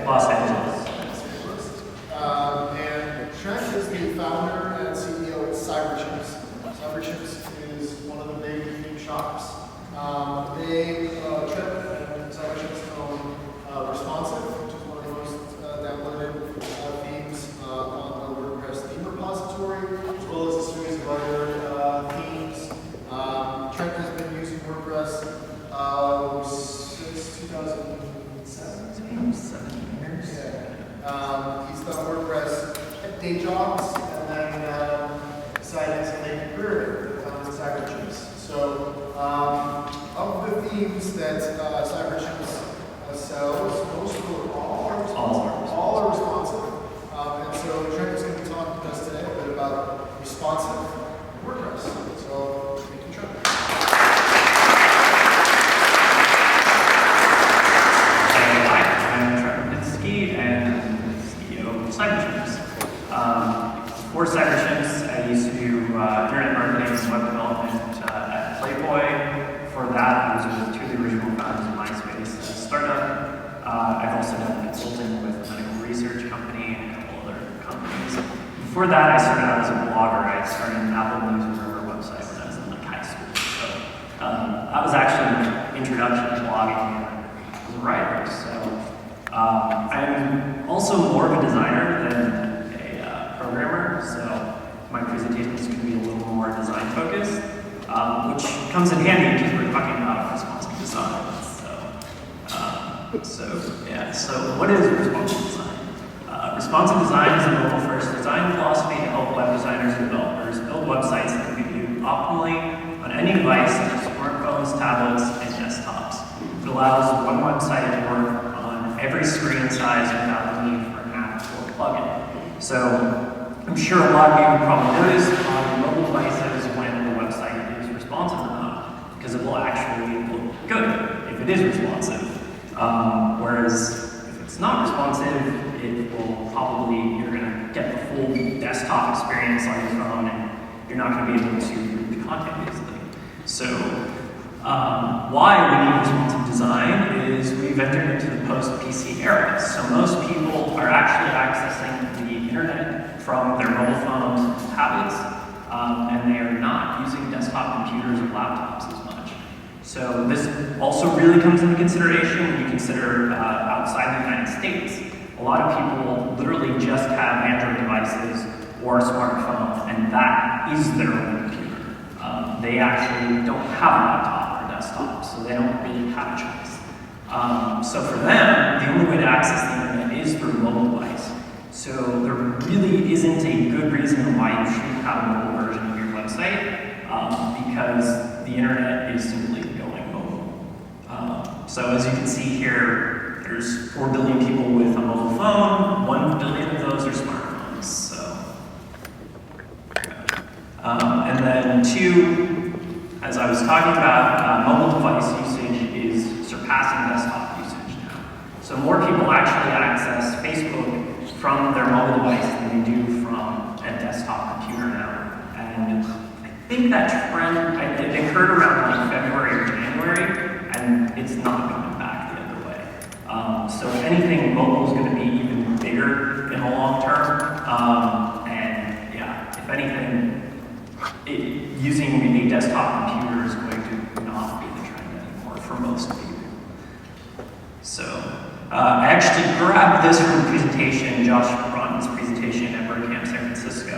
Los Angeles. And Trent is the founder and CEO at CyberChimps. CyberChimps is one of the big theme shops. Trent and CyberChimps own Responsive, which is one of the most downloaded themes on the WordPress theme repository, as well as a series of other themes. Trent has been using WordPress since 2007. 7 years. Yeah. He's done WordPress at day jobs and then decided to make a career in CyberChimps. So, of the themes that CyberChimps sells, most or all are responsive. All are responsive. And so Trent is going to be talking to us today a bit about responsive WordPress. So, thank you, Trent. Hi, I'm Trent Lapinski and CEO of CyberChimps. Before CyberChimps, I used to do internet marketing and web development at Playboy. For that, I was with two of the original founders of MySpace, a startup. I've also done consulting with a medical research company and a couple other companies. Before that, I started out as a blogger. I started an Apple News River website when I was in high school. So that was actually an introduction to blogging as a writer. So I'm also more of a designer than a programmer. So my presentations can be a little more design focused, which comes in handy because we're talking about responsive design. So what is responsive design? Responsive design is a mobile-first design philosophy to help web designers and developers build websites that can be viewed optimally on any device such as smartphones, tablets, and desktops. It allows one website to work on every screen size without the need for an app or plugin. So I'm sure a lot of you have probably noticed on mobile devices when the website is responsive or not, because it will actually look good if it is responsive. Whereas if it's not responsive, it will probably, you're going to get the full desktop experience on your phone and you're not going to be able to read the content easily. So why we need responsive design is we've entered into the post-PC era. So most people are actually accessing the internet from their mobile phones and tablets, and they are not using desktop computers or laptops as much. So this also really comes into consideration when you consider outside the United States. A lot of people literally just have Android devices or a smartphone, and that is their own computer. They actually don't have a laptop or desktop, so they don't really have a choice. So for them, the only way to access the internet is through a mobile device. So there really isn't a good reason why you shouldn't have a mobile version of your website, because the internet is simply going mobile. So as you can see here, there's 4 billion people with a mobile phone, 1 billion of those are smartphones. So, and then 2, as I was talking about, mobile device usage is surpassing desktop usage now. So more people actually access Facebook from their mobile device than they do from a desktop computer now. And I think that trend, it occurred around like February or January, and it's not coming back the other way. So if anything, mobile is going to be even bigger in the long term. And yeah, if anything, using a desktop computer is going to not be the trend anymore for most people. So I actually grabbed this from a presentation, Josh Broughton's presentation at WordCamp San Francisco,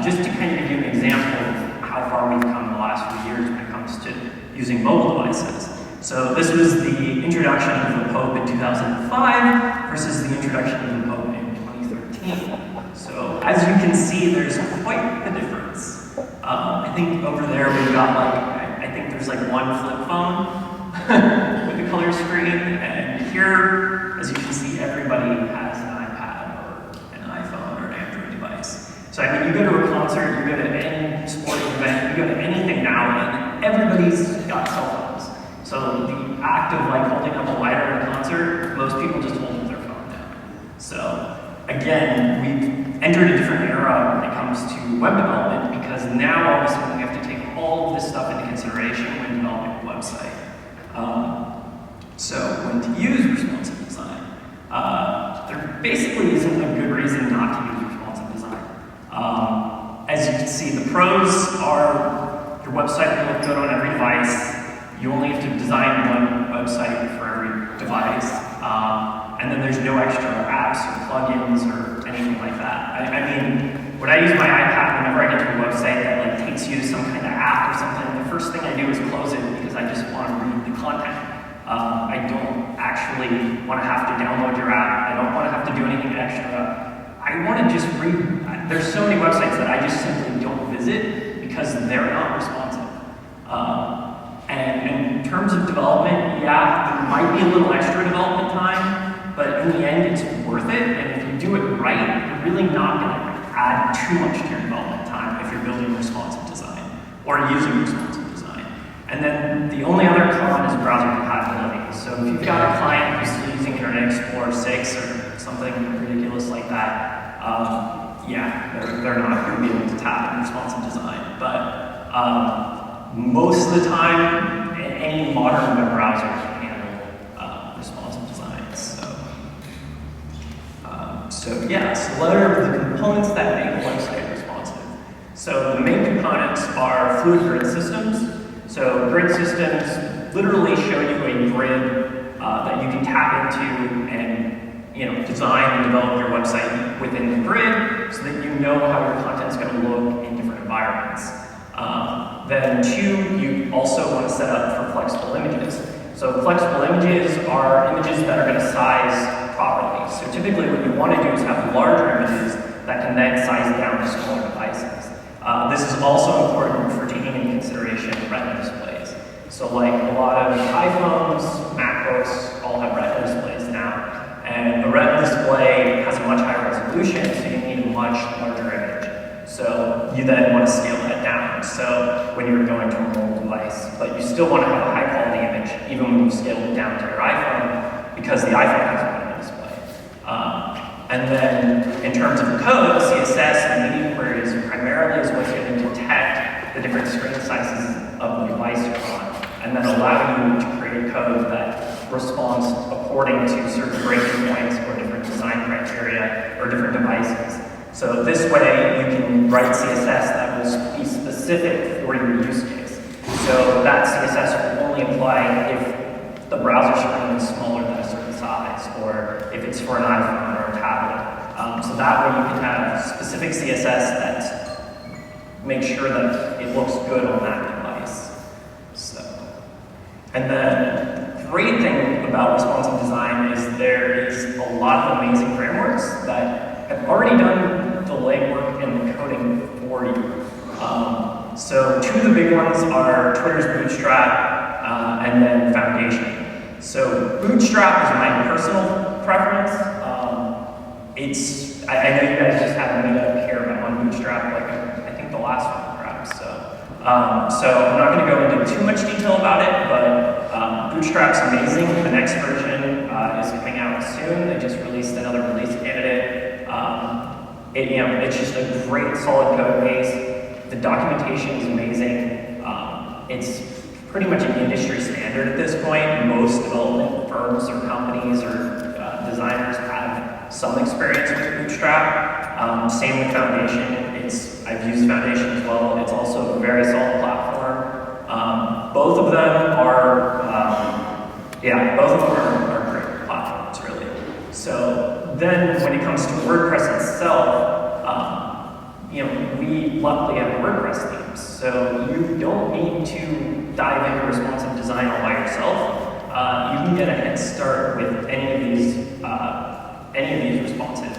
just to kind of give you an example of how far we've come in the last few years when it comes to using mobile devices. So this was the introduction of the Pope in 2005 versus the introduction of the Pope in 2013. So as you can see, there's quite the difference. I think over there we've got I think there's one flip phone with a color screen, and here, as you can see, everybody has an iPad or an iPhone or an Android device. So I mean, you go to a concert, you go to any sporting event, you go to anything now, and everybody's got cell phones. So the act of holding up a lighter at a concert, most people just hold their phone down. So again, we've entered a different era when it comes to web development, because now all of a sudden we have to take all of this stuff into consideration when developing a website. So when to use responsive design. basically isn't a good reason not to use responsive design. As you can see, the pros are your website will look good on every device. You only have to design one website for every device. And then there's no extra apps or plugins or anything like that. I mean, when I use my iPad, whenever I get to a website that like takes you to some kind of app or something, the first thing I do is close it because I just want to read the content. I don't actually want to have to download your app. I don't want to have to do anything extra. I want to just read. There's so many websites that I just simply don't visit because they're not responsive. And in terms of development, yeah, there might be a little extra development time, but in the end, it's worth it. And if you do it right, you're really not going to add too much to your development time if you're building responsive design or using responsive design. And then the only other con is browser compatibility. So if you've got a client who's still using Internet Explorer 6 or something ridiculous like that, yeah, they're not going to be able to tap in responsive design. But most of the time, any modern web browser can handle responsive design. So what are the components that make a website responsive? So the main components are fluid grid systems. So grid systems literally show you a grid that you can tap into and design and develop your website within the grid so that you know how your content's going to look in different environments. Then two, you also want to set up for flexible images. So flexible images are images that are going to size properly. So typically what you want to do is have larger images that can then size down to smaller devices. This is also important for taking into consideration Retina displays. So like a lot of iPhones, MacBooks all have Retina displays now. And a Retina display has a much higher resolution, so you need a much larger image. So you then want to scale that down. So when you're going to a mobile device, but you still want to have a high quality image, even when you scale it down to your iPhone, because the iPhone has a Retina display. And then in terms of code, CSS and media queries primarily is what's going to detect the different screen sizes of the device you're on, and then allow you to create code that responds according to certain breaking points or different design criteria or different devices. So this way you can write CSS that will be specific for your use case. So that CSS will only apply if the browser screen is smaller than a certain size, or if it's for an iPhone or a tablet. So that way you can have specific CSS that makes sure that it looks good on that device. And then the great thing about responsive design is there is a lot of amazing frameworks that have already done the legwork and the coding for you. So two of the big ones are Twitter's Bootstrap and then Foundation. So Bootstrap is my personal preference. I know you guys just had a meetup here on Bootstrap, like I think the last one perhaps. So I'm not going to go into too much detail about it, but Bootstrap's amazing. The next version is coming out soon. They just released another release candidate. It's just a great solid code base. The documentation is amazing. It's pretty much an industry standard at this point. Most development firms or companies or designers have some experience with Bootstrap. Same with Foundation. I've used Foundation as well. It's also a very solid platform. Both of them are great platforms, really. So then, when it comes to WordPress itself, we luckily have WordPress themes, so you don't need to dive into responsive design all by yourself. You can get a head start with any of these responsive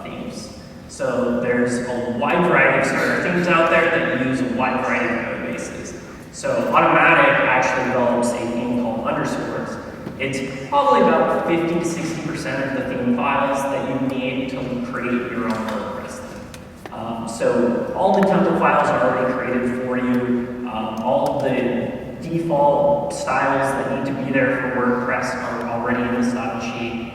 themes. So there's a wide variety of starter themes out there that use a wide variety of code bases. So Automatic actually develops a theme called Underscores. It's probably about 50 to 60% of the theme files that you need to create your own WordPress theme. So all the template files are already created for you. All the default styles that need to be there for WordPress are already in the style sheet.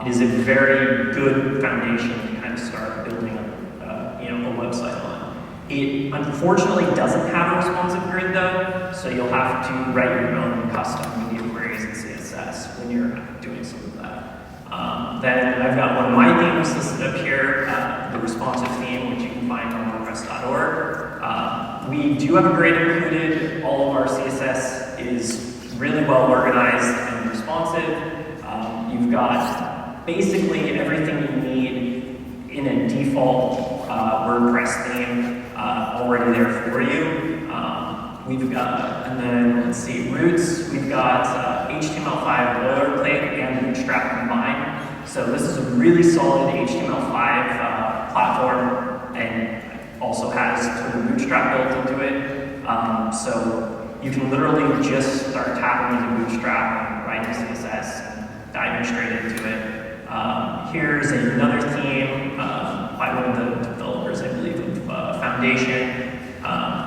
It is a very good foundation to kind of start building a website on. It unfortunately doesn't have a responsive grid though, so you'll have to write your own custom media queries and CSS when you're doing some of that. Then I've got one of my themes listed up here, the responsive theme, which you can find on WordPress.org. We do have a grade included. All of our CSS is really well organized and responsive. You've got basically everything you need in a default WordPress theme already there for you. We've got, and then let's see, roots, we've got HTML5 boilerplate and Bootstrap combined. So this is a really solid HTML5 platform and also has sort of Bootstrap built into it. So you can literally just start tapping into Bootstrap and writing CSS and diving straight into it. Here's another theme by one of the developers, I believe, of Foundation.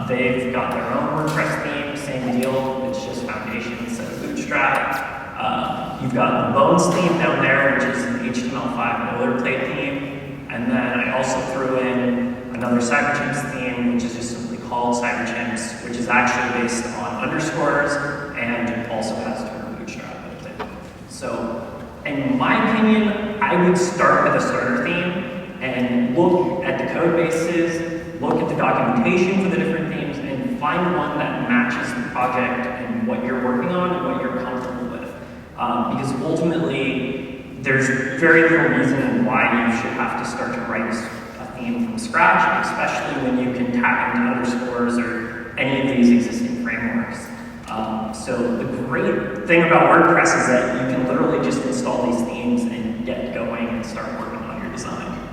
They've got their own WordPress theme, same deal, it's just Foundation instead of Bootstrap. You've got the Bones theme down there, which is an HTML5 boilerplate theme. And then I also threw in another CyberChimps theme, which is just simply called CyberChimps, which is actually based on underscores and also has Turtle Bootstrap built in. So, in my opinion, I would start with a starter theme and look at the code bases, look at the documentation for the different themes, and find one that matches the project and what you're working on and what you're comfortable with. Because ultimately, there's very little reason why you should have to start to write a theme from scratch, especially when you can tap into underscores or any of these existing frameworks. So the great thing about WordPress is that you can literally just install these themes and get going and start working on your design.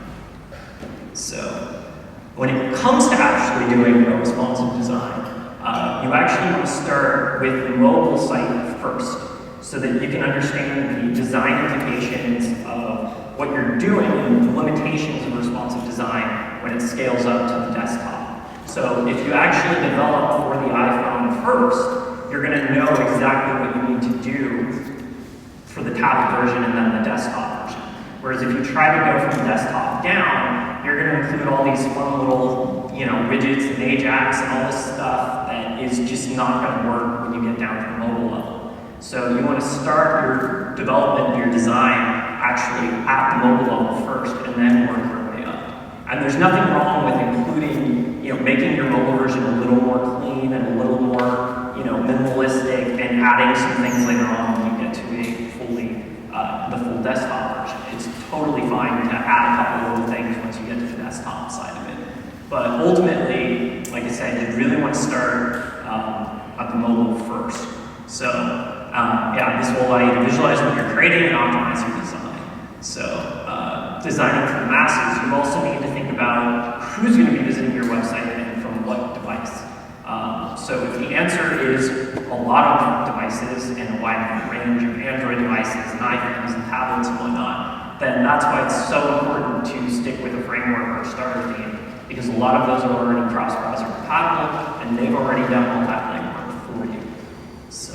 So when it comes to actually doing a responsive design, you actually want to start with the mobile site first so that you can understand the design implications of what you're doing and the limitations of responsive design when it scales up to the desktop. So if you actually develop for the iPhone first, you're going to know exactly what you need to do for the tablet version and then the desktop version. Whereas if you try to go from the desktop down, you're going to include all these fun little, widgets and Ajax and all this stuff that is just not going to work when you get down to the mobile level. So you want to start your development, your design, actually at the mobile level first, and then work your way up. And there's nothing wrong with including, making your mobile version a little more clean and a little more, minimalistic, and adding some things later on when you get to the full desktop version. It's totally fine to add a couple little things once you get to the desktop side of it. But ultimately, like I said, you really want to start at the mobile first. So, this will allow you to visualize what you're creating and optimize your design. So, designing for the masses, you also need to think about who's going to be visiting your website and from what device. So if the answer is a lot of devices and a wide range of Android devices and iPhones and tablets and whatnot, then that's why it's so important to stick with a framework or starter theme, because a lot of those are already cross-browser compatible and they've already done all that legwork for you. So,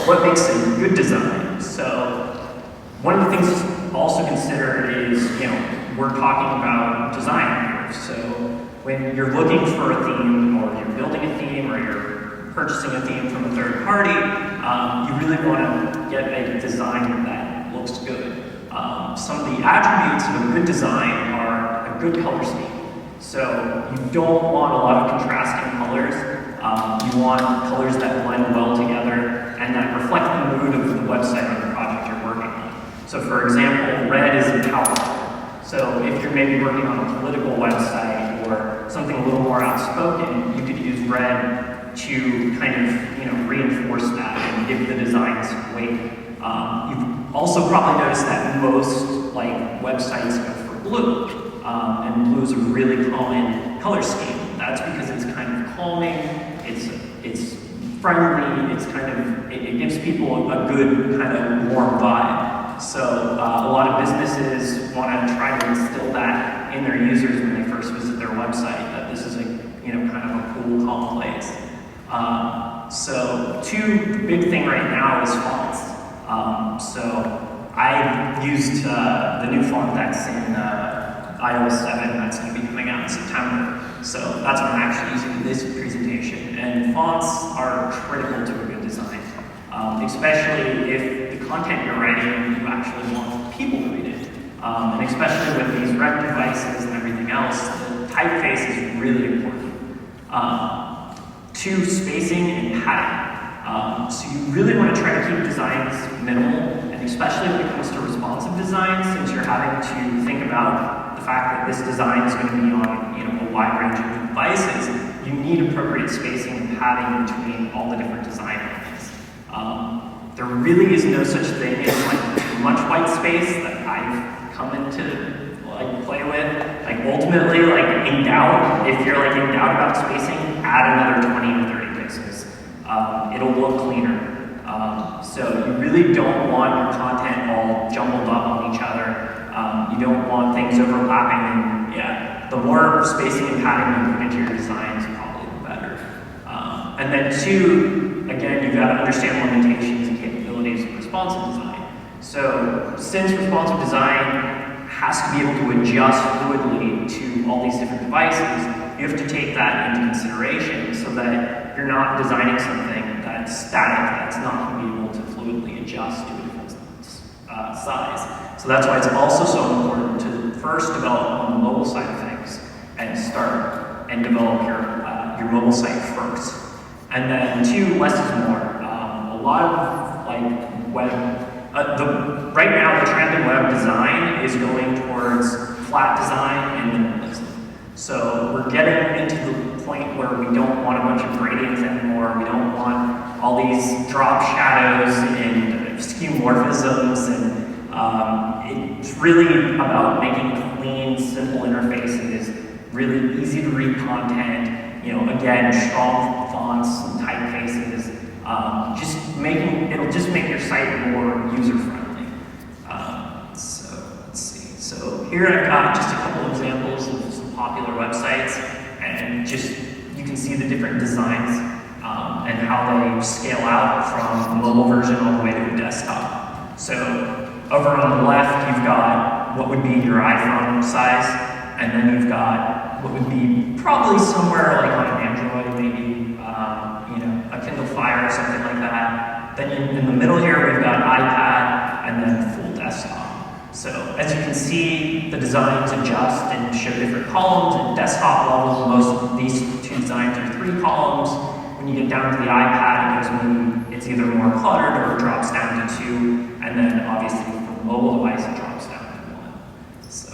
what makes a good design? So, one of the things to also consider is, we're talking about design here. So, when you're looking for a theme, or you're building a theme, or you're purchasing a theme from a third party, you really want to get a design that looks good. Some of the attributes of a good design are a good color scheme. So you don't want a lot of contrasting colors. You want colors that blend well together and that reflect the mood of the website or the project you're working on. So for example, red is a power color. So if you're maybe working on a political website or something a little more outspoken, you could use red to kind of, reinforce that and give the design some weight. You've also probably noticed that most websites go for blue, and blue is a really common color scheme. That's because it's kind of calming, it's friendly, it gives people a good kind of warm vibe. So a lot of businesses want to try to instill that in their users when they first visit their website, that this is a kind of a cool, calm place. So the big thing right now is fonts. So I used the new font that's in iOS 7 that's going to be coming out in September. So that's what I'm actually using in this presentation. And fonts are critical to a good design, especially if the content you're writing you actually want people to And especially with these rec devices and everything else, the typeface is really important. 2, spacing and padding. So you really want to try to keep designs minimal, and especially when it comes to responsive design, since you're having to think about the fact that this design is going to be on a wide range of devices, you need appropriate spacing and padding between all the different design elements. There really is no such thing as like too much white space that I've come into like play with. Like ultimately, like in doubt, if you're like in doubt about spacing, add another 20 or 30 pixels. It'll look cleaner. So you really don't want your content all jumbled up on each other. You don't want things overlapping, and yeah, the more spacing and padding you put into your design is probably the better. And then 2, again, you've got to understand limitations and capabilities of responsive design. So since responsive design has to be able to adjust fluidly to all these different devices, you have to take that into consideration so that you're not designing something that's static, that's not going to be able to fluidly adjust to a different size. So that's why it's also so important to first develop on the mobile side of things and start and develop your mobile site first. And then 2, less is more. A lot of like web, right now the trend in web design is going towards flat design and minimalism. So we're getting into the point where we don't want a bunch of gradients anymore. We don't want all these drop shadows and skeuomorphisms, and it's really about making clean, simple interfaces, really easy to read content. Again, strong fonts and typefaces. It'll just make your site more user-friendly. So let's see. So here I've got just a couple examples of some popular websites, and you can see the different designs and how they scale out from a mobile version all the way to a desktop. So over on the left, you've got what would be your iPhone size, and then you've got what would be probably somewhere like on an Android, maybe a Kindle Fire or something like that. Then in the middle here, we've got iPad, and then full desktop. So as you can see, the designs adjust and show different columns and desktop levels. Most of these 2 designs are 3 columns. When you get down to the iPad, it's either more cluttered or it drops down to 2, and then obviously for the mobile device, it drops down to 1. So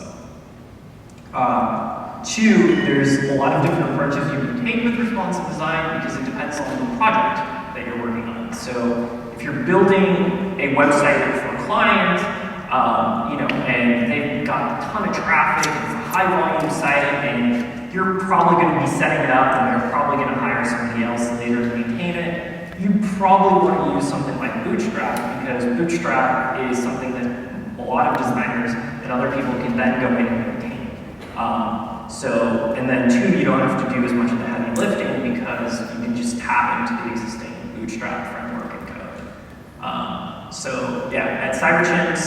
2, there's a lot of different approaches you can take with responsive design because it depends on the project that you're working on. So if you're building a website for a client, and they've got a ton of traffic, it's a high volume site, and you're probably going to be setting it up, and they're probably going to hire somebody else later to maintain it, you probably want to use something like Bootstrap, because Bootstrap is something that a lot of designers and other people can then go in and maintain. And then 2, you don't have to do as much of the heavy lifting because you can just tap into the existing Bootstrap framework and code. At CyberChimps,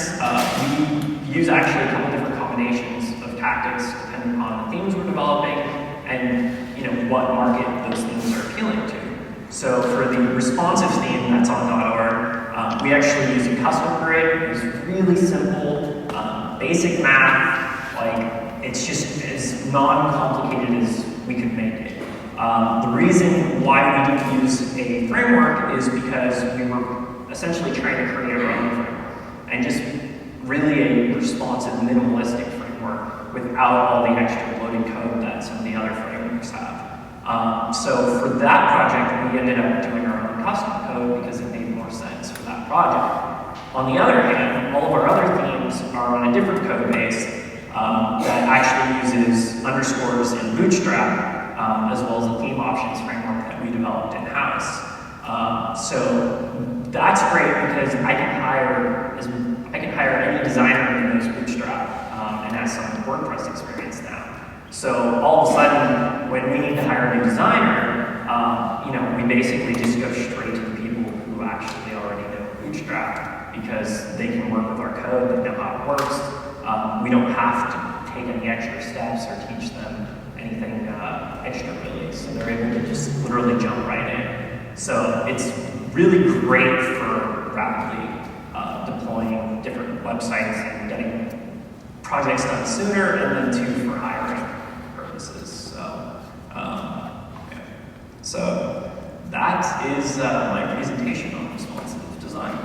we use actually a couple different combinations of tactics depending upon the themes we're developing and what market those themes are appealing to. So for the responsive theme that's on .org, we actually use a custom grid. It's really simple, basic math, it's just as non-complicated as we could make it. The reason why we didn't use a framework is because we were essentially trying to create our own framework and just really a responsive, minimalistic framework without all the extra loaded code that some of the other frameworks have. So for that project, we ended up doing our own custom code because it made more sense for that project. On the other hand, all of our other themes are on a different code base that actually uses underscores and Bootstrap, as well as a theme options framework that we developed in-house. So that's great because I can hire any designer who knows Bootstrap and has some WordPress experience now. So all of a sudden, when we need to hire a new designer, we basically just go straight to the people who actually already know Bootstrap because they can work with our code, they know how it works. We don't have to take any extra steps or teach them anything extra really. So they're able to just literally jump right in. So it's really great for rapidly deploying different websites and getting projects done sooner, and then 2 for hiring purposes. So that is my presentation on responsive design.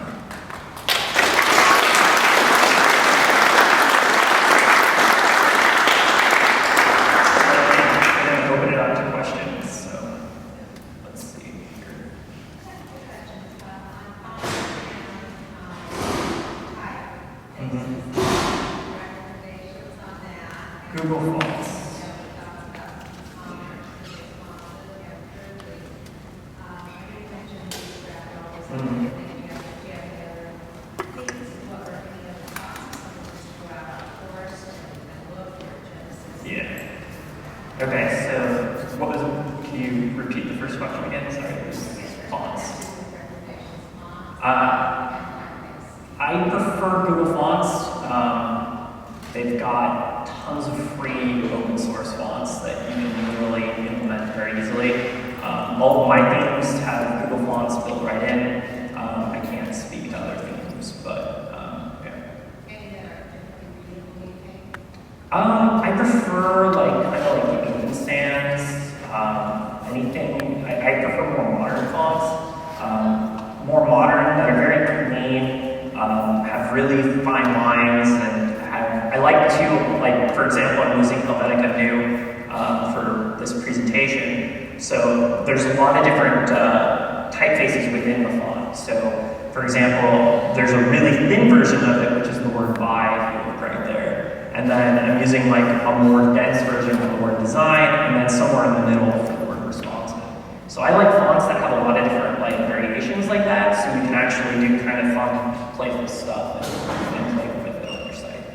I'm going to open it up to questions. So let's see here. Google Fonts. Yeah. Okay, so what was, can you repeat the first question again? Sorry, it was fonts. I prefer Google Fonts. They've got tons of free open source fonts that you can really implement very easily. All of my themes have Google Fonts built right in. I can't speak to other themes, but I prefer like open stands, anything. I prefer more modern fonts, more modern that are very clean, have really fine lines, and I like to, like, for example, I'm using Helvetica New for this presentation. So there's a lot of different typefaces within the font. So, for example, there's a really thin version of it, which is the word by, if you look right there. And then I'm using like a more dense version of the word design, and then somewhere in the middle for the word responsive. So I like fonts that have a lot of different like variations like that, so we can actually do kind of fun, playful stuff and play with it on your site.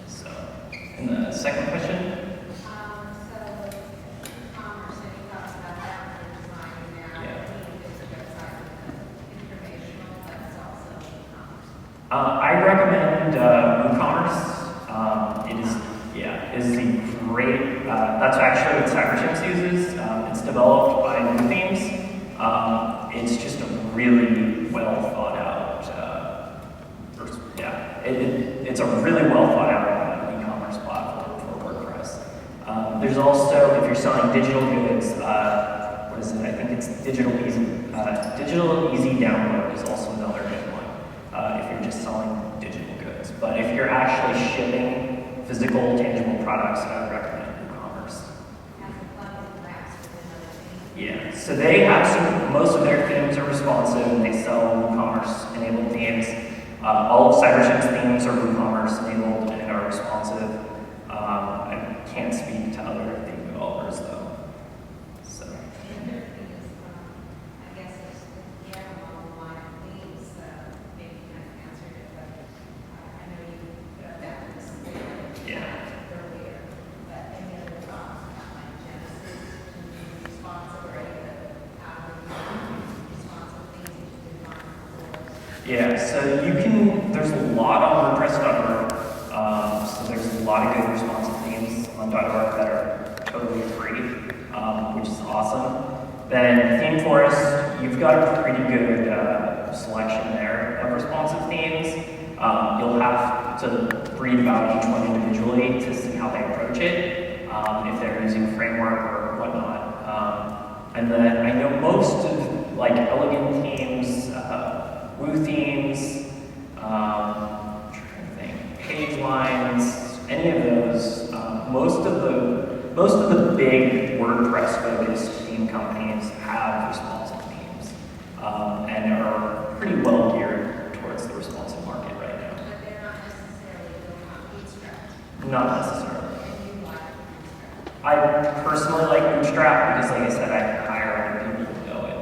So, and the second question? I recommend WooCommerce. Is the great. That's actually what CyberChimps uses. It's developed by WooThemes. It's just a really well thought out. It's a really well thought out e-commerce platform for WordPress. There's also, if you're selling digital goods, what is it? I think it's Digital Easy. Digital Easy Download is also another good one. If you're just selling digital goods. But if you're actually shipping physical, tangible products, I would recommend WooCommerce. Yeah, so they have most of their themes are responsive, and they sell WooCommerce enabled themes. All of CyberChimps themes are WooCommerce enabled and are responsive. I can't speak to other theme developers though. So. Yeah, so you can, there's a lot on WordPress.org, so there's a lot of good responsive themes on .org that are totally free, which is awesome. Then Theme Forest, you've got a pretty good selection there of responsive themes. You'll have to read about each one individually to see how they approach it, if they're using a framework or whatnot. And then I know most of like elegant themes, Woo themes, I'm trying to think, page lines, any of those. Most of the big WordPress-focused theme companies have responsive themes and are pretty well geared towards the responsive market right now. But they're not necessarily built on Bootstrap. Not necessarily. And you like Bootstrap. I personally like Bootstrap because, like I said, I can hire other people to know it.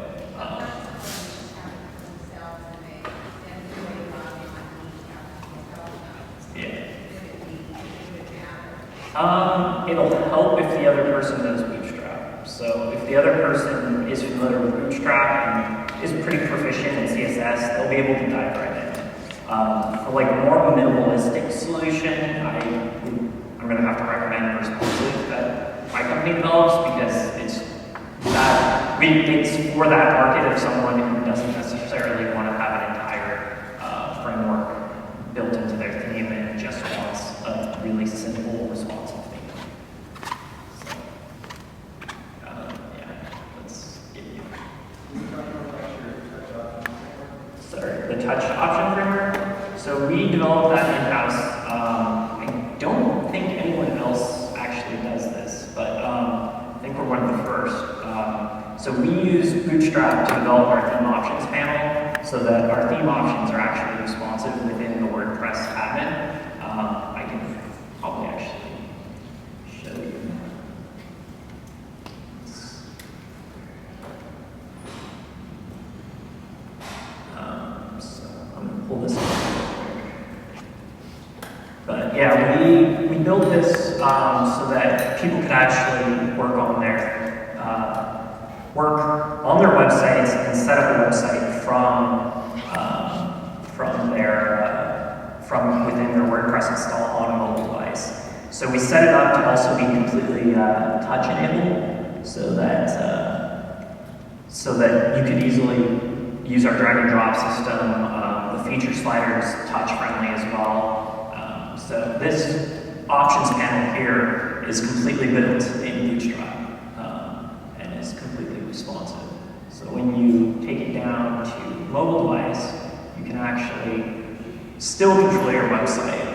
It'll help if the other person knows Bootstrap. So if the other person is familiar with Bootstrap and is pretty proficient in CSS, they'll be able to dive right in. For like a more minimalistic solution, I'm going to have to recommend Responsive that my company develops because it's for that market of someone who doesn't necessarily want to have an entire framework built into their theme and just wants a really So we developed that in-house. I don't think anyone else actually does this, but I think we're one of the first. So we use Bootstrap to develop our theme options panel so that our theme options are actually responsive within the WordPress admin. I can probably actually show you. So I'm going to pull this up. But yeah, we built this so that people could actually work on their websites and set up a website from within their WordPress install on a mobile device. So we set it up to also be completely touch enabled, so that you could easily use our drag and drop system. The feature slider is touch friendly as well. So this options panel here is completely built in Bootstrap and is completely responsive. So when you take it down to mobile device, you can actually still control your website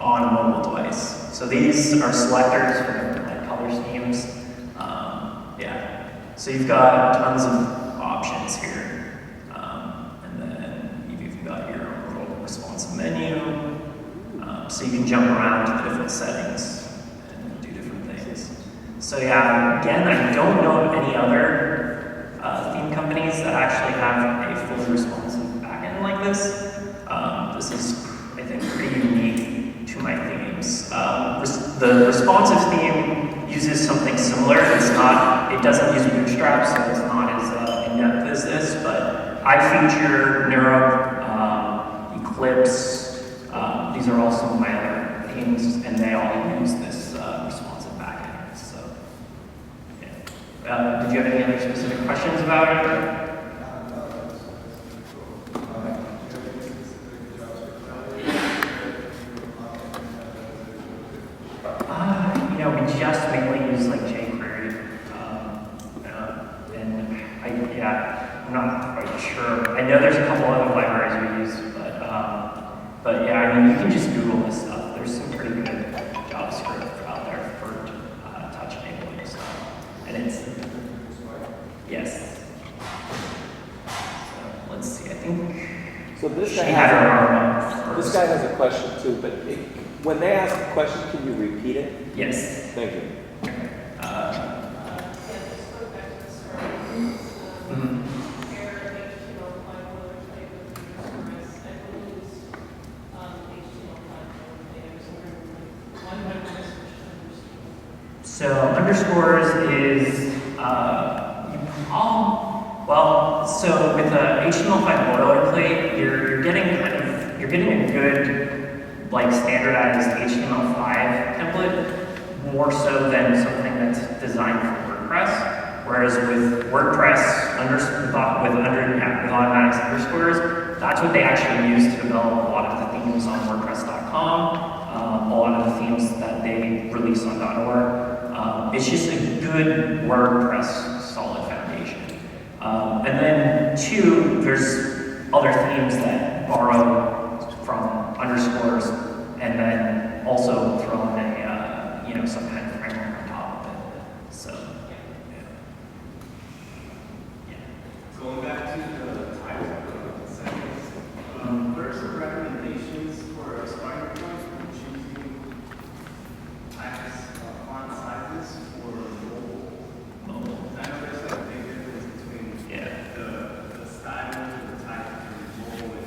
on a mobile device. So these are selectors for different like color schemes. Yeah. So you've got tons of options here. And then you've even got your own little responsive menu. So you can jump around to the different settings and do different things. So yeah, again, I don't know of any other theme companies that actually have a fully responsive backend like this. This is, I think, pretty unique to my themes. The responsive theme uses something similar. It doesn't use Bootstrap, so it's not as in-depth as this, but iFeature, Neuro, Eclipse, these are all some of my other themes, and they all use this responsive backend. So, yeah. Did you have any other specific questions about it? We just mainly use like jQuery, and I'm not quite sure. I know there's a couple other libraries we use, but yeah, I mean, you can just Google this stuff. There's some pretty good JavaScript out there for touch enabling stuff, and it's yes. So let's see. I think so this she guy had her arm up this guy has a question too, but when they ask a question, can you repeat it? Yes. Thank you. So underscores is so with a HTML5 boilerplate, you're getting a good like standardized HTML5 template, more so than something that's designed for WordPress. Whereas with WordPress with automatic underscores, that's what they actually use to develop a lot of the themes on WordPress.com, a lot of the themes that they release on .org. It's just a good WordPress solid foundation. And then two, there's other themes that borrow from underscores and then also throw in some kind of framework on top of it. So, yeah. Going back to the type of settings, what are some recommendations for a starting point for choosing types of font sizes for mobile? I know there's a big difference between the style and the type for mobile and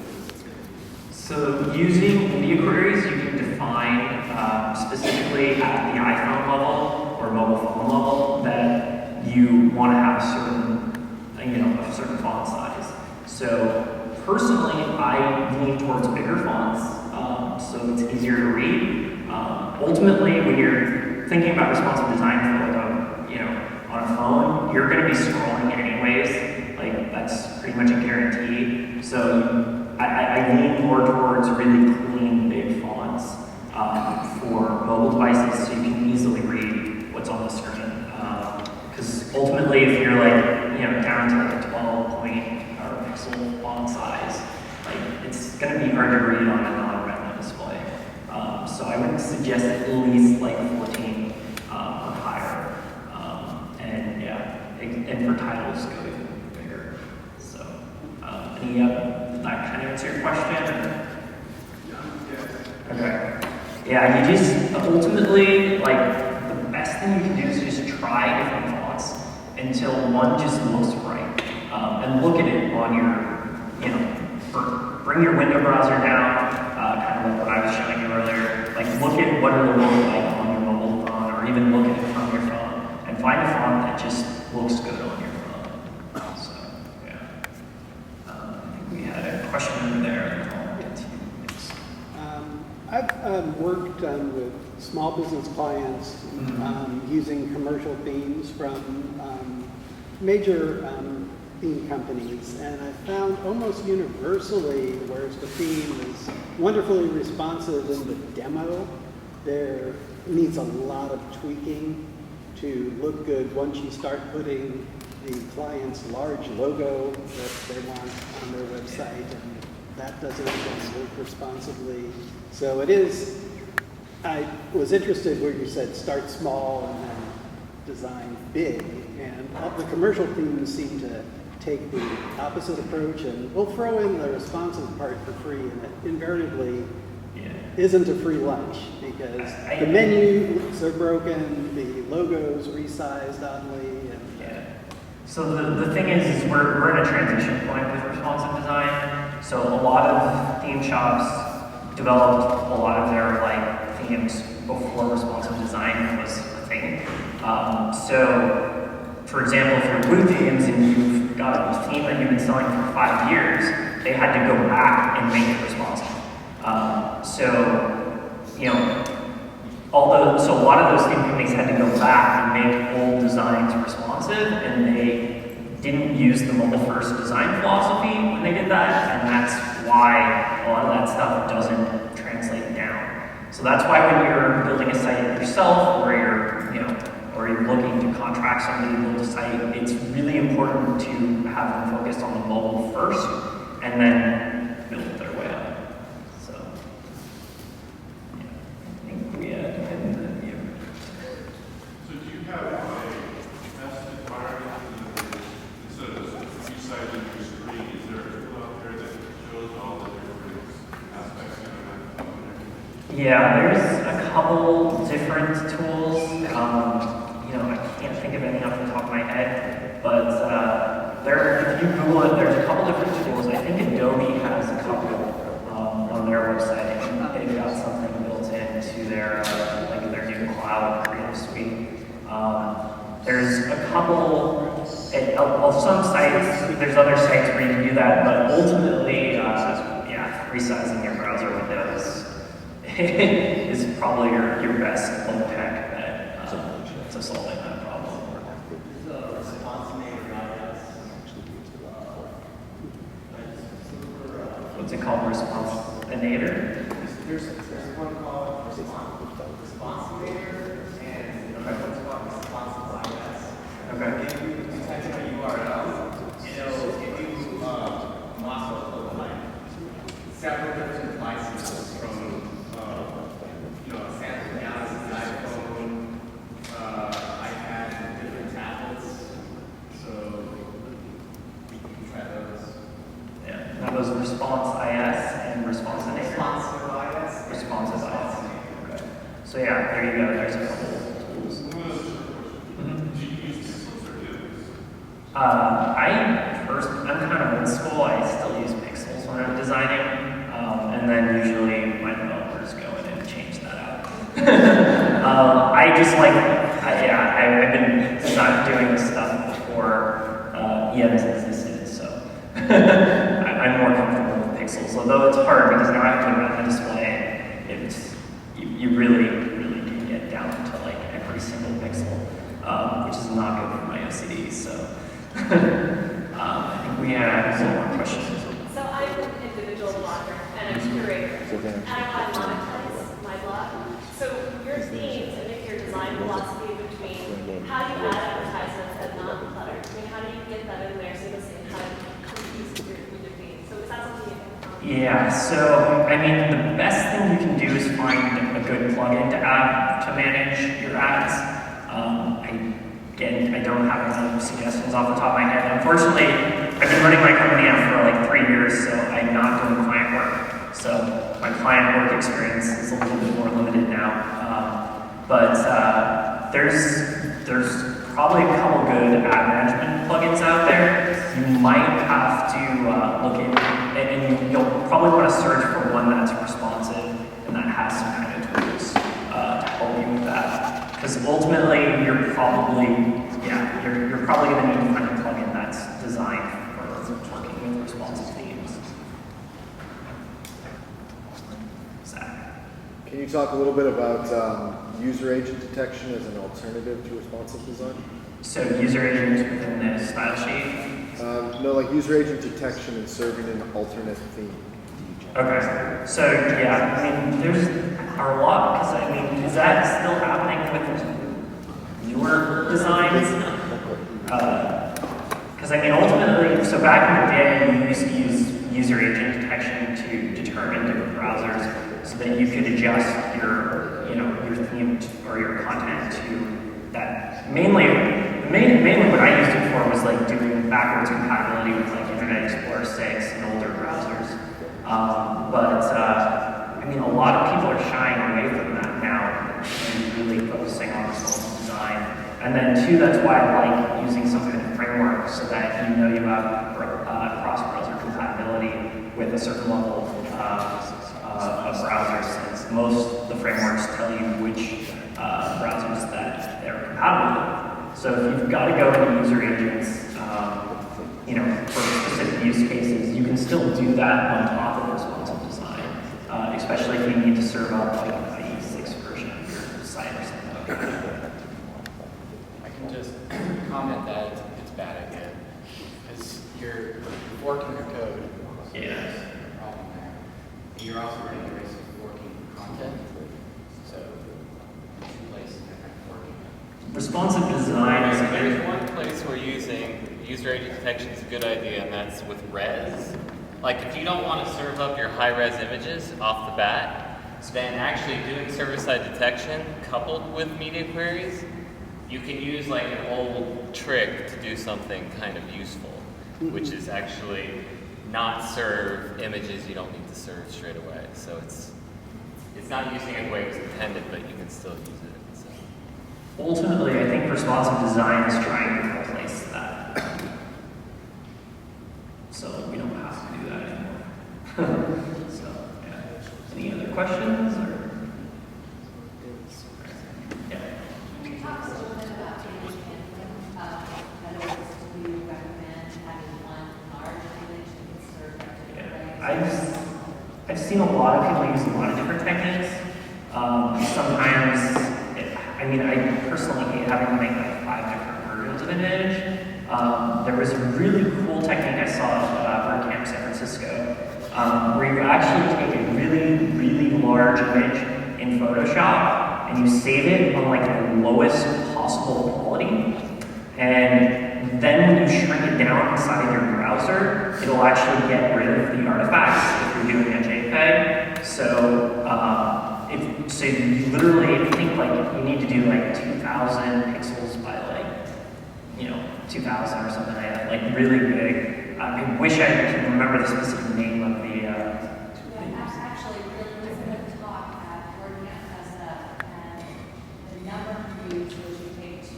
So using media queries, you can define specifically at the iPhone level or mobile phone level that you want to have a certain font size. So personally, I lean towards bigger fonts, so it's easier to read. Ultimately, when you're thinking about responsive design for on a phone, you're going to be scrolling anyways. Like that's pretty much a guarantee. So I lean more towards really clean, big fonts for mobile devices, so you can easily read what's on the screen. Because ultimately, if you're down to like a 12 point or pixel font size, it's going to be hard to read on a suggest at least like 14 or higher. And yeah, and for titles go even bigger. So, did that kind of answer your question? Okay. Yeah, you just ultimately, like, the best thing you can do is just try different fonts until one just looks right. And look at it on your, bring your window browser down, kind of like what I was showing you earlier. Like, look at what it'll look like on your mobile phone, or even look at it from your phone, and find a font that just looks good on your phone. So, yeah. I think we had a question over there. And I'll get to you next. I've worked with small business clients using commercial themes from major theme companies, and I found almost universally, whereas the theme is wonderfully responsive in the demo, there needs a lot of tweaking to look good once you start putting the client's large logo that they want on their website, and that doesn't work responsibly. So it is, I was interested where you said start small and then design big, and all the commercial themes seem to take the opposite approach, and we'll throw in the responsive part for free, and it invariably isn't a free lunch because the menus are broken, the logo's resized oddly, and So the thing is we're in a transition point with responsive design. So a lot of theme shops developed a lot of their like themes before responsive design was a thing. So for example, if you're Blue Themes and you've got a theme that you've been selling for 5 years, they had to go back and make it responsive. So a lot of those theme companies had to go back and make old designs responsive, and they didn't use the mobile-first design philosophy when they did that, and that's why a lot of that stuff doesn't translate down. So that's why when you're building a site yourself, or you're looking to contract somebody to build a site, it's really important to have them focused on the mobile first, and then build their way up. So, yeah, I think we had. So do you have a test environment instead of a few-sided your screen? Is there a tool out there that shows all the different aspects of it? Yeah, there's a couple different tools. I can't think of any off the top of my head, but if you Google it, there's a couple different tools. I think Adobe has a couple on their website. They've got something built into their new cloud creative suite. There's a couple of some sites. There's other sites where you can do that, but ultimately, resizing your browser windows is probably your best low tech bet to solving that problem. What's it called? Responsive-inator? There's one called Responsive-inator, and another one's called Responsive-IS. Okay. If you type in a URL, it'll give you mock-up of like several different licenses from Samsung Galaxy, iPhone, iPad, and different tablets. So you can try those. Yeah. Now those Response-IS and Responsive-inator? Responsive-IS. Responsive-IS. Okay. So yeah, there you go. There's a couple tools. Do you use pixels or divs? I'm kind of old school. I still use pixels when I'm designing, and then usually my developers go in and change that out. I've been doing this stuff before EMs existed, so I'm more comfortable with pixels. Although it's hard because now I have to run the display. You really can get down to like every single pixel, which is not good for my OCD. So I think we have some more questions. So I'm an individual blogger and a curator, and I monetize my blog. So your themes and if your design philosophy between how do you add advertisements and non-clutter? I mean, how do you get that in there so you can how to compete with your feed? So is that something you can Yeah, so I mean, the best thing you can do is find a good plugin to add to manage your ads. I don't have any suggestions off the top of my head. Unfortunately, I've been running my company now for like 3 years, so I'm not doing client work. So my client work experience is a little bit more limited now. But there's probably a couple good ad management plugins out there. You might have to look in, and you'll probably want to search for one that's responsive and that has some kind of tools to help you with that. Because ultimately, you're probably going to need to find a plugin that's designed for working with responsive themes. Zach. Can you talk a little bit about user agent detection as an alternative to responsive design? So user agent within the style sheet? No, like user agent detection and serving an alternate theme. Okay. So yeah, I mean, there's a lot, because I mean, is that still happening with newer designs? Because I mean, ultimately, so back in the day, you used to use user agent detection to determine different browsers so that you could adjust your theme or your content to that. Mainly what I used it for was like doing backwards compatibility with like Internet Explorer 6 and older browsers. I mean, a lot of people are shying away from that now and really focusing on responsive design. And then two, that's why I like using some kind of framework so that you know you have cross-browser compatibility with a certain level of browsers, since most of the frameworks tell you which browsers that they're compatible with. So if you've got to go into user agents, for specific use cases, you can still do that on top of responsive design, especially if you need to serve up like an IE6 version of your site or something. I can just comment that it's a bad idea, because you're forking your code. So Yeah. there's a problem there. And you're also running the risk of forking content. So two places that are forking. Responsive design is There's one place where using user agent detection is a good idea, and that's with res. Like if you don't want to serve up your high-res images off the bat, then actually doing server-side detection coupled with media queries, you can use like an old trick to do something kind of useful, which is actually not serve images you don't need to serve straight away. So it's not using it the way it was intended, but you can still use it. So. ultimately, I think responsive design is trying to replace that. So we don't have to do that anymore. So, yeah. Any other questions? Or? Yeah. Can you talk a little bit about image handling? In other words, do you recommend having one large image that can serve different ways? I've seen a lot of people use a lot of different techniques. Sometimes, I personally hate having to make like 5 different versions of an image. There was a really cool technique I saw at WordCamp San Francisco, where you actually take a really, really large image in Photoshop and you save it on like the lowest possible quality. And then when you shrink it down inside of your browser, it'll actually get rid of the artifacts if you're doing a JPEG. So, so you literally think like you need to do like 2,000 pixels by like, 2,000 or something like that, like really big. I wish I could remember the specific name of the. Actually, really listening to the talk at WordCamp messed up, and the number of views was you take 2.2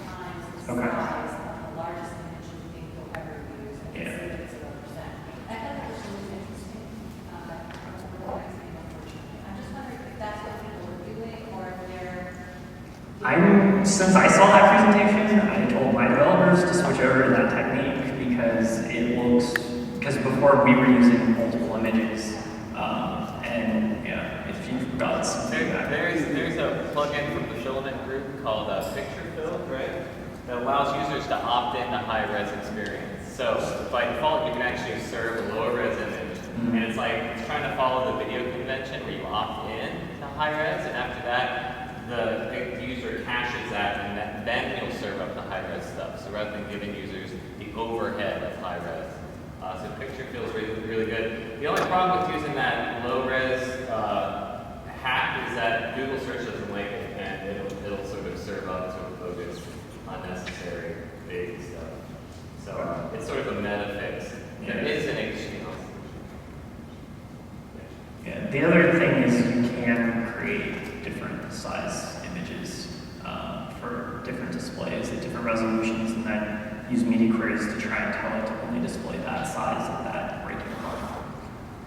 times the size of the largest image you think you'll ever use, and it's 0%. I thought that was really interesting. I'm just wondering if that's what people are doing, or if they're. Since I saw that presentation, I told my developers to switch over to that technique because before we were using multiple images, and yeah, if you've got some feedback. There's a plugin from the Filament group called Picture Fill, right? That allows users to opt in to high-res experience. So by default, you can actually serve a lower-res image, and it's trying to follow the video convention where you opt in to high-res, and after that, the user caches that, and then you'll serve up the high-res stuff. So rather than giving users the overhead of high-res, So picture feels really, really good. The only problem with using that low-res hat is that Google search doesn't like it, and it'll sort of serve up to bogus, unnecessary, big stuff. So it's sort of a meta fix. There is an HTML. Yeah. The other thing is you can create different size images for different displays at different resolutions, and then use media queries to try and tell it to only display that size of that breaking point.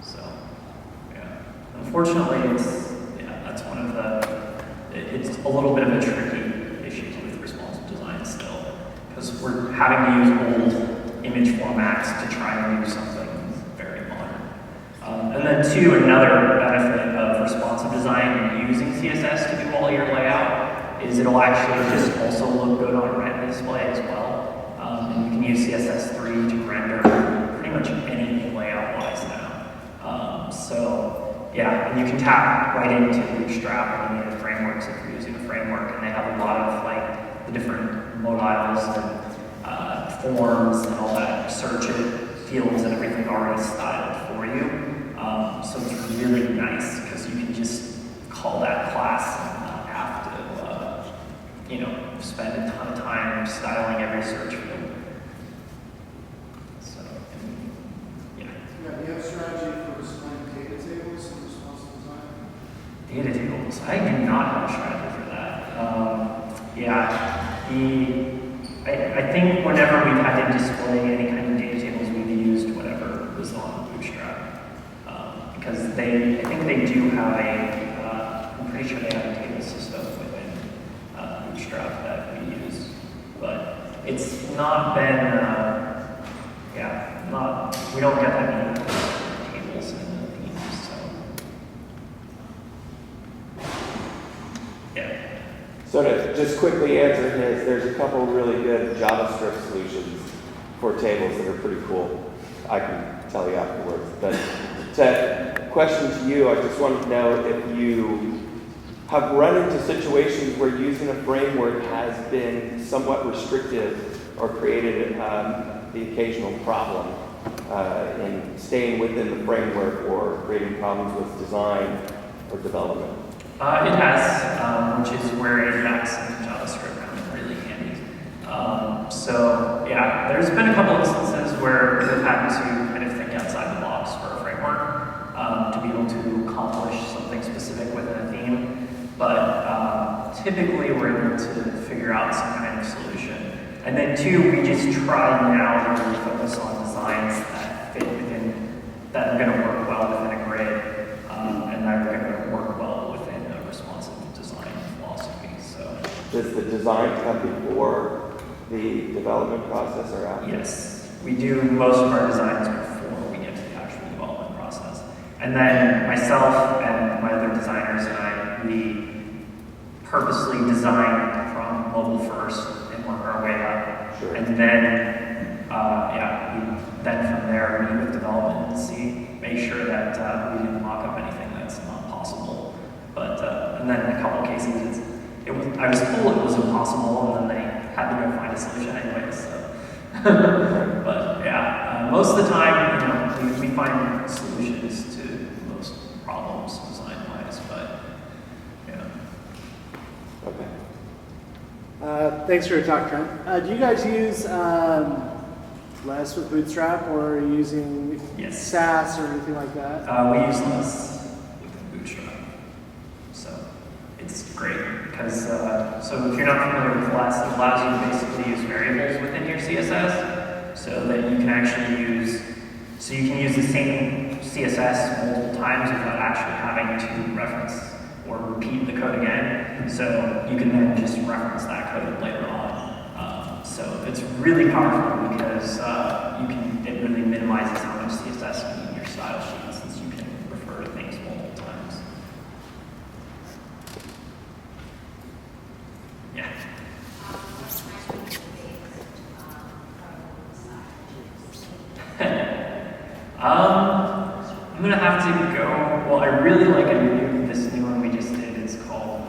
So, yeah. Unfortunately, that's one of it's a little bit of a tricky issue with responsive design still, because we're having to use old image formats to try and do something very modern. And then two, another benefit of responsive design and using CSS to do all your layout is it'll actually just also look good on Retina display as well. And you can use CSS3 to render pretty much anything layout-wise now. So yeah, and you can tap right into Bootstrap or any of the frameworks if you're using a framework, and they have a lot of like the different modules and forms and all that search fields and everything already styled for you. So it's really nice because you can just call that class and not have to, spend a ton of time styling every search field. So, yeah. Yeah, do you have a strategy for displaying data tables in responsive design? Data tables. I do not have a strategy for that. I think whenever we've had to display any kind of data tables, we've used whatever was on Bootstrap. Because I think they do have I'm pretty sure they have a table system within Bootstrap that we use. But it's not been, we don't get that many tables in the themes, so. Yeah. So to just quickly answer his, there's a couple really good JavaScript solutions for tables that are pretty cool. I can tell you afterwards. But to question to you, I just wanted to know if you have run into situations where using a framework has been somewhat restrictive or created the occasional problem in staying within the framework or creating problems with design or development. It has, which is where Ajax and JavaScript come in really handy. So yeah, there's been a couple instances where we've had to kind of think outside the box for a framework to be able to accomplish something specific within a theme. But typically we're able to figure out some kind of solution. And then two, we just try now to really focus on designs that fit within, that are going to work well within a grid, and that are going to work well within a responsive design philosophy. So, does the design come before the development process or after? Yes, we do most of our designs before we get to the actual development process. And then myself and my other designers and I, we purposely design from mobile first and work our way up. Sure. And then, we then from there meet with development and make sure that we didn't mock up anything that's not possible. But and then in a couple of cases, I was told it was impossible, and then they had to go find a solution anyway. So, but yeah, most of the time, we find solutions to most problems design-wise. But yeah. Okay. Thanks for your talk, Trent. Do you guys use less with Bootstrap, or are you using SAS or anything like that? We use less with Bootstrap. So it's great because, so if you're not familiar with less, it allows you to basically use variables within your CSS so that you can actually use the same CSS multiple times without actually having to reference or repeat the code again. So you can then just reference that code later on. So it's really powerful because it really minimizes how much CSS you need in your style sheet since you can refer to things multiple times. Yeah. I'm gonna have to go. Well, I really like this new one we just did. It's called.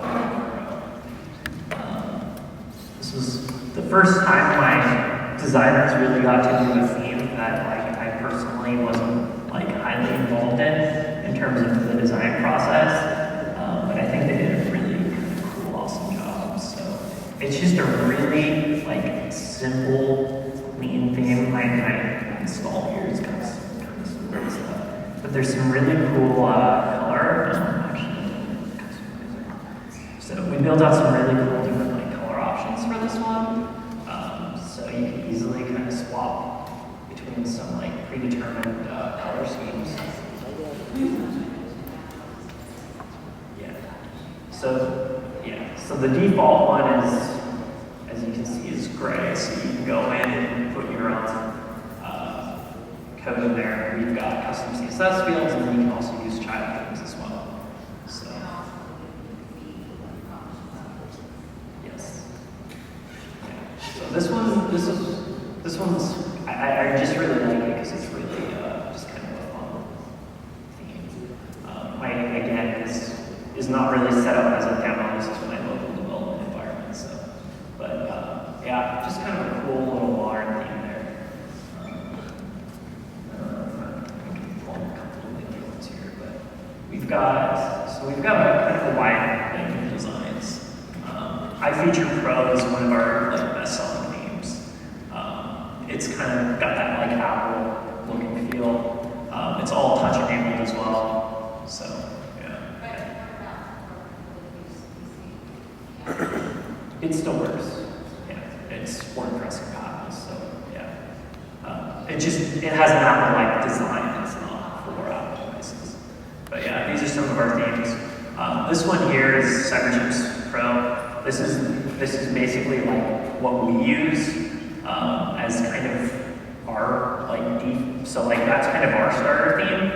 This was the first time my designers really got to do a theme that I personally personally wasn't like highly involved in terms of the design process, but I think they did a really kind of cool, awesome job. So it's just a really like simple, clean theme. I installed here is kind of some great stuff, but there's some really cool color. So we built out some really cool different like color options for this one. So you can easily kind of swap between some like predetermined color schemes. Yeah. So the default one is, as you can see, is gray. So you can go in and put your own code in there. We've got custom CSS fields, and then you can also use child themes as well. So yes. Yeah. So this one's I just really like it because it's really just kind of a fun theme. Again, this is not really set up as a demo. This is my local development environment. So, but yeah, just kind of a cool little modern theme there. I can pull a couple of link ones here, but we've got a kind of a wide range of designs. iFeature Pro is one of our like best-selling themes. It's kind of got that like Apple look and feel. It's all touch enabled as well. So yeah. It still works. Yeah, it's WordPress compatible. So yeah, it has an Apple-like design. It's not for Apple devices. But yeah, these are some of our themes. This one here is CyberChimps Pro. This is basically like what we use as kind of our like deep. So like that's kind of our starter theme.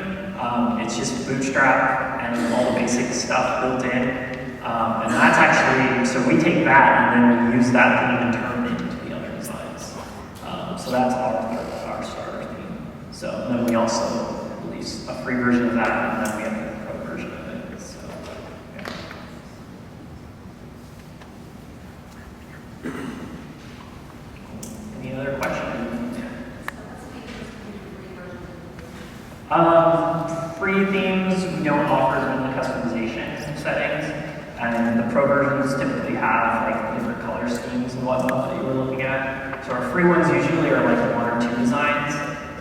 It's just Bootstrap and all the basic stuff built in. And that's actually, so we take that and then we use that theme and turn it into the other designs. So that's our starter theme. So then we also release a free version of that, and then we have the pro version of it. So yeah. Any other questions? Free themes, we don't offer as many customization settings, and the pro versions typically have like different color schemes and whatnot that you were looking at. So our free ones usually are like 1 or 2 designs,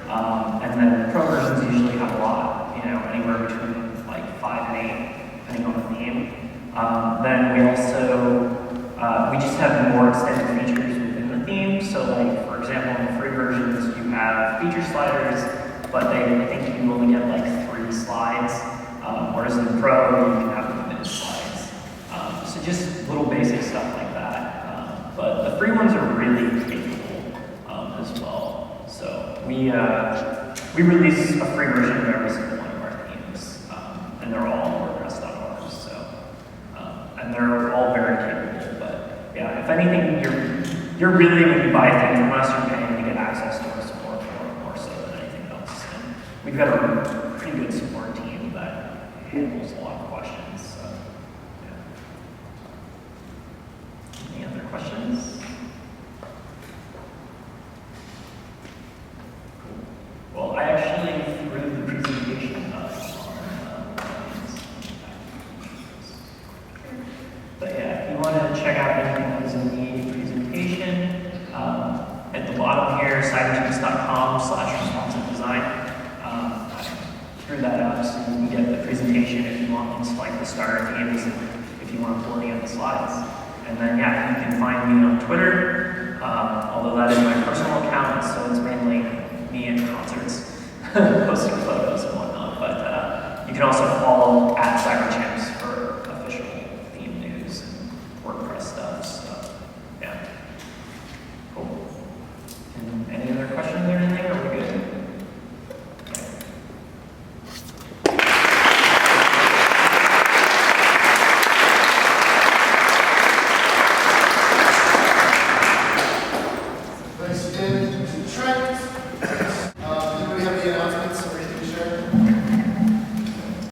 and then the pro versions usually have a lot, anywhere between like 5 and 8, depending on the theme. Then we also, we just have more extended features within the theme. So like, for example, in the free versions, you have feature sliders, but I think you can only get like 3 slides, whereas in the pro, you can have unlimited slides. So just little basic stuff like that. But the free ones are really capable as well. So we release a free version of every single one of our themes, and they're all on WordPress.org. So, and they're all very capable. But yeah, if anything, you're really, when you buy a thing from us, you're paying to get access to our support more so than anything else. And we've got a pretty good support team that handles a lot of questions. So, yeah. Any other questions? Well, I actually threw the presentation but yeah, if you want to check out anything that was in the presentation, at the bottom here, cyberchimps.com/responsive design. I threw that up so you can get the presentation if you want links to like the starter themes and if you want to pull any of the slides. And then yeah, you can find me on Twitter, although that is my personal account, so it's mainly me at concerts posting photos and whatnot. But you can also follow at CyberChimps